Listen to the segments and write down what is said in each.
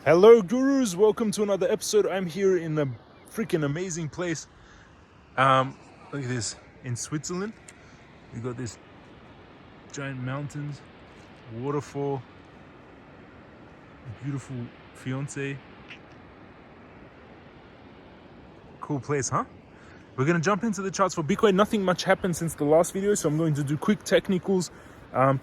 Hello gurus, welcome to another episode. I'm here in a freaking amazing place. Look at this, in Switzerland. We got this giant mountains, waterfall, beautiful fiance. Cool place, huh? We're gonna jump into the charts for Bitcoin. Nothing much happened since the last video, so I'm going to do quick technicals.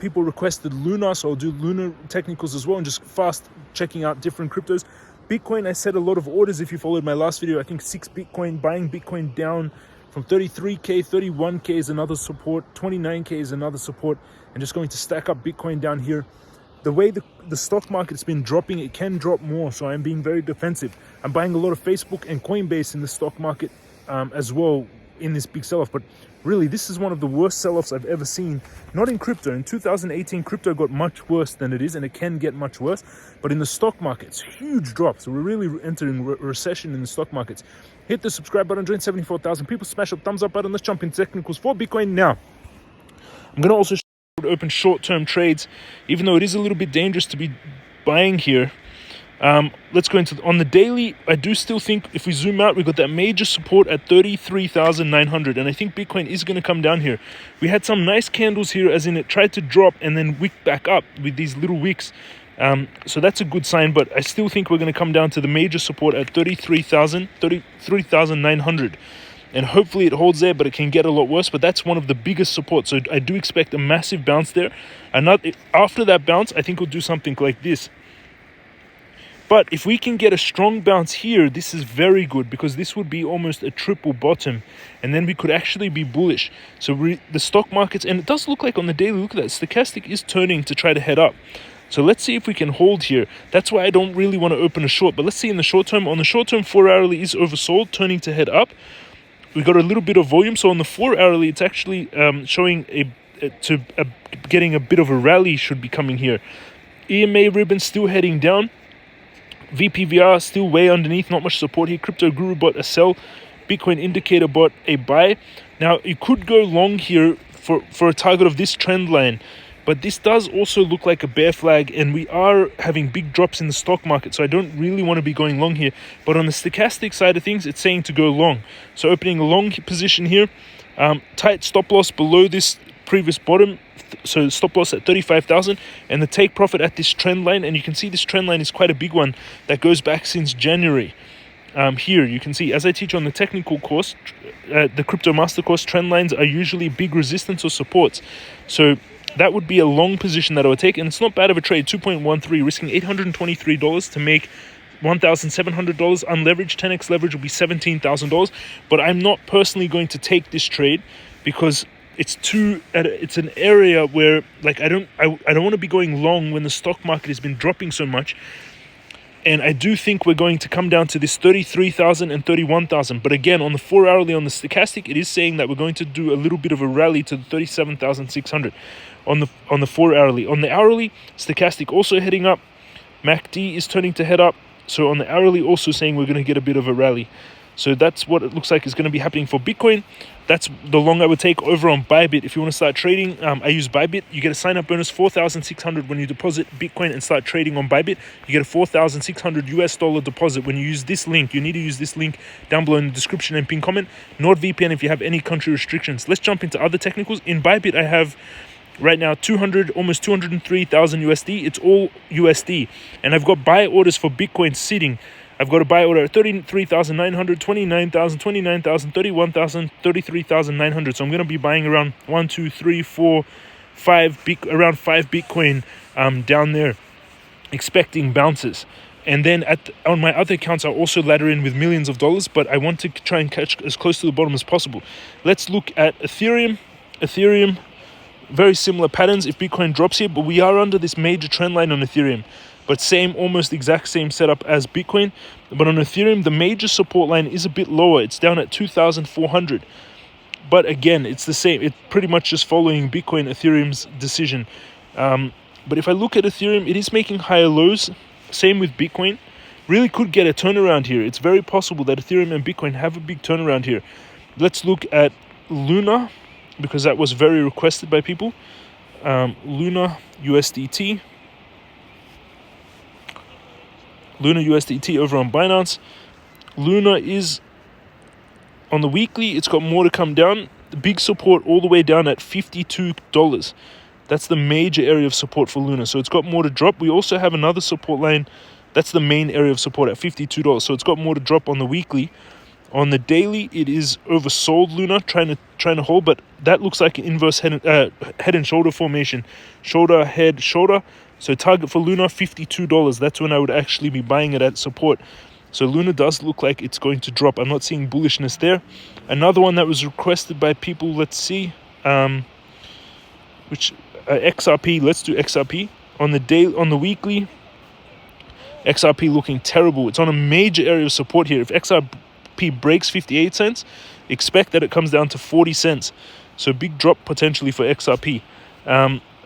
People requested Luna, so I'll do Luna technicals as well and just fast checking out different cryptos. Bitcoin, I set a lot of orders. If you followed my last video, I think 6 Bitcoin, buying Bitcoin down from 33K, 31K is another support, 29K is another support, and just going to stack up Bitcoin down here. The way the stock market's been dropping, it can drop more, so I'm being very defensive. I'm buying a lot of Facebook and Coinbase in the stock market as well in this big sell-off, but really this is one of the worst sell-offs I've ever seen. Not in crypto. In 2018 crypto got much worse than it is, and it can get much worse, but in the stock markets, huge drops. So we're really entering recession in the stock markets. Hit the subscribe button, join 74,000 people, smash up thumbs up button. Let's jump into technicals for Bitcoin now. I'm gonna also open short-term trades, even though it is a little bit dangerous to be buying here. Let's go into on the daily. I do still think if we zoom out, we've got that major support at 33,900, and I think Bitcoin is going to come down here. We had some nice candles here, as in it tried to drop and then wick back up with these little wicks. So that's a good sign, but I still think we're going to come down to the major support at 33,900. And hopefully it holds there, but it can get a lot worse. But that's one of the biggest supports, so I do expect a massive bounce there. And after that bounce, I think we'll do something like this. But if we can get a strong bounce here, this is very good, because this would be almost a triple bottom, and then we could actually be bullish. So the stock markets, and it does look like on the daily, look at that, stochastic is turning to try to head up. So let's see if we can hold here. That's why I don't really want to open a short, but let's see in the short term. On the short term, 4 hourly is oversold, turning to head up. We got a little bit of volume, so on the 4 hourly, it's actually showing getting a bit of a rally should be coming here. EMA ribbon still heading down. VPVR still way underneath, not much support here. Crypto Guru bought a sell. Bitcoin indicator bought a buy. Now you could go long here for a target of this trend line, but this does also look like a bear flag, and we are having big drops in the stock market, so I don't really want to be going long here. But on the stochastic side of things, it's saying to go long. So opening a long position here, tight stop loss below this previous bottom, so stop loss at 35,000, and the take profit at this trend line. And you can see this trend line is quite a big one that goes back since January. Here you can see, as I teach on the technical course, the crypto master course, trend lines are usually big resistance or supports. So that would be a long position that I would take, and it's not bad of a trade. 2.13, risking $823 to make $1,700 unleveraged. 10x leverage will be $17,000. But I'm not personally going to take this trade, because it's an area where, like, I don't want to be going long when the stock market has been dropping so much. And I do think we're going to come down to this 33,000 and 31,000. But again, on the 4 hourly, on the stochastic, it is saying that we're going to do a little bit of a rally to the 37,600 on the 4 hourly. On the hourly, stochastic also heading up. MACD is turning to head up. So on the hourly, also saying we're going to get a bit of a rally. So that's what it looks like is going to be happening for Bitcoin. That's the long I would take. Over on Bybit, if you want to start trading, I use Bybit. You get a sign-up bonus, 4,600 when you deposit Bitcoin and start trading on Bybit. You get a $4,600 deposit when you use this link. You need to use this link down below in the description and pin comment. NordVPN if you have any country restrictions. Let's jump into other technicals. In Bybit, I have right now almost 203,000 USD. It's all USD, and I've got buy orders for Bitcoin sitting. I've got a buy order at 33,900, 29,000, 29,000, 31,000, 33,900. So I'm going to be buying around 5 Bitcoin down there, expecting bounces. And then on my other accounts, I also ladder in with millions of dollars, but I want to try and catch as close to the bottom as possible. Let's look at Ethereum. Very similar patterns if Bitcoin drops here, but we are under this major trend line on Ethereum. But almost exact same setup as Bitcoin. But on Ethereum, the major support line is a bit lower. It's down at 2,400. But again, it's the same. It's pretty much just following Bitcoin, Ethereum's decision. But if I look at Ethereum, it is making higher lows. Same with Bitcoin. Really could get a turnaround here. It's very possible that Ethereum and Bitcoin have a big turnaround here. Let's look at Luna, because that was very requested by people. Luna USDT. Luna USDT over on Binance. Luna is on the weekly, it's got more to come down. The big support all the way down at $52. That's the major area of support for Luna. So it's got more to drop. We also have another support line. That's the main area of support at $52. So it's got more to drop on the weekly. On the daily, it is oversold Luna, trying to hold, but that looks like an inverse head and shoulder formation. Shoulder, head, shoulder. So target for Luna, $52. That's when I would actually be buying it at support. So Luna does look like it's going to drop. I'm not seeing bullishness there. Another one that was requested by people, let's see, XRP. Let's do XRP. On the weekly, XRP looking terrible. It's on a major area of support here. If XRP breaks 58 cents, expect that it comes down to 40 cents. So big drop potentially for XRP.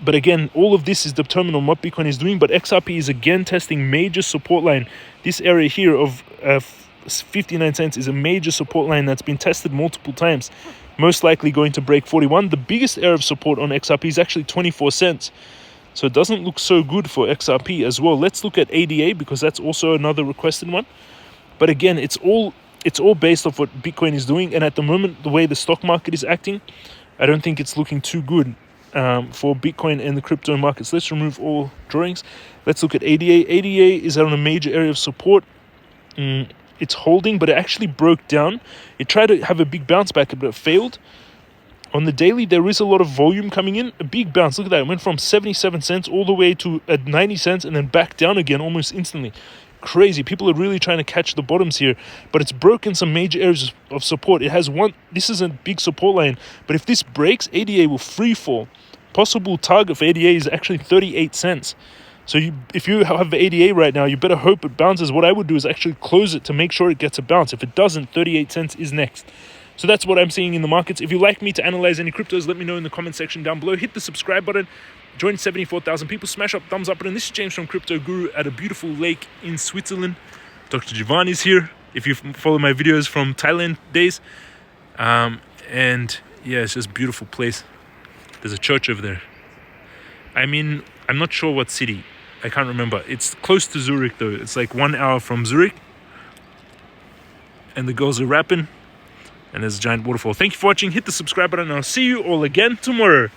But again, all of this is determined on what Bitcoin is doing. But XRP is again testing major support line. This area here of 59 cents is a major support line that's been tested multiple times. Most likely going to break 41. The biggest area of support on XRP is actually 24 cents. So it doesn't look so good for XRP as well. Let's look at ADA because that's also another requested one. But again, it's all based off what Bitcoin is doing. And at the moment, the way the stock market is acting, I don't think it's looking too good for Bitcoin and the crypto markets. Let's remove all drawings. Let's look at ADA. ADA is on a major area of support. It's holding, but it actually broke down. It tried to have a big bounce back, but it failed. On the daily, there is a lot of volume coming in. A big bounce. Look at that. It went from 77 cents all the way to 90 cents and then back down again almost instantly. Crazy. People are really trying to catch the bottoms here, but it's broken some major areas of support. It has one. This is a big support line, but if this breaks, ADA will free fall. Possible target for ADA is actually 38 cents. So if you have the ADA right now, you better hope it bounces. What I would do is actually close it to make sure it gets a bounce. If it doesn't, 38 cents is next. So that's what I'm seeing in the markets. If you'd like me to analyze any cryptos, let me know in the comment section down below. Hit the subscribe button. Join 74,000 people. Smash up thumbs up button. This is James from Crypto Guru at a beautiful lake in Switzerland. Dr. Giovanni's here, if you follow my videos from Thailand days. And yeah, it's just a beautiful place. There's a church over there. I mean, I'm not sure what city. I can't remember. It's close to Zurich though. It's like 1 hour from Zurich. And the girls are rapping. And there's a giant waterfall. Thank you for watching. Hit the subscribe button and I'll see you all again tomorrow.